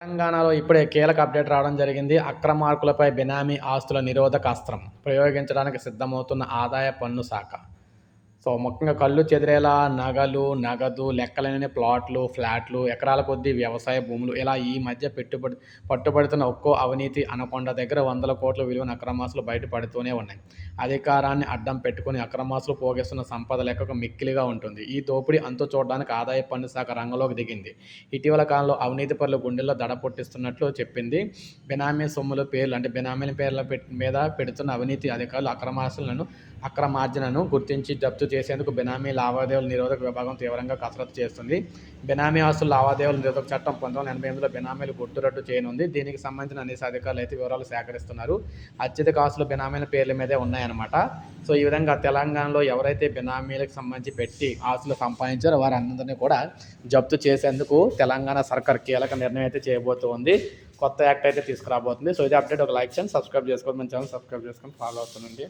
తెలంగాణలో ఇప్పుడే కీలక అప్డేట్ రావడం జరిగింది. అక్రమార్కులపై బెనామీ ఆస్తుల నిరోధక అస్త్రం ప్రయోగించడానికి సిద్ధమవుతున్న ఆదాయ పన్ను శాఖ. ముఖ్యంగా కళ్ళు చెదిరేలా నగలు, నగదు, లెక్కలేనన్ని ప్లాట్లు, ఫ్లాట్లు, ఎకరాల కొద్దీ వ్యవసాయ భూములు ఇలా ఈ మధ్య పట్టుబడుతున్న ఒక్కో అవినీతి అనకొండ దగ్గర వందల కోట్ల విలువైన అక్రమాస్తులు బయటపడుతూనే ఉన్నాయి. అధికారాన్ని అడ్డం పెట్టుకుని అక్రమాస్తులు పోగేస్తున్న సంపద లెక్కకు మిక్కిలిగా ఉంటుంది. ఈ దోపిడీ అంతు చూడడానికి ఆదాయ పన్ను శాఖ రంగంలోకి దిగింది. ఇటీవల కాలంలో అవినీతి పరుల గుండెల్లో దడ పుట్టిస్తున్నట్లు చెప్పింది. బెనామీ సొమ్ముల పేర్లు బెనామీల పేర్ల మీద పెడుతున్న అవినీతి అధికారులు అక్రమార్జనను గుర్తించి జప్తు చేసేందుకు బెనామీ లావాదేవీల నిరోధక విభాగం తీవ్రంగా కసరత్తు చేస్తుంది. బెనామీ ఆస్తుల లావాదేవీల నిరోధక చట్టం 1988లో బెనామీలు గుట్టురట్టు చేయనుంది. దీనికి సంబంధించిన అనేక అధికారులు అయితే వివరాలు సేకరిస్తున్నారు. అత్యధిక ఆస్తులు బెనామీల పేర్ల మీదే ఉన్నాయన్నమాట. ఈ విధంగా తెలంగాణలో ఎవరైతే బెనామీలకు సంబంధించి పెట్టి ఆస్తులు సంపాదించారో వారందరినీ కూడా జప్తు చేసేందుకు తెలంగాణ సర్కార్ కీలక నిర్ణయం అయితే చేయబోతుంది. కొత్త యాక్ట్ అయితే తీసుకురాబోతుంది. ఇది అప్డేట్. ఒక లైక్ చేయండి, సబ్స్క్రైబ్ చేసుకోండి, మన ఛానల్ సబ్స్క్రైబ్ చేసుకొని ఫాలో అవుతుందండి.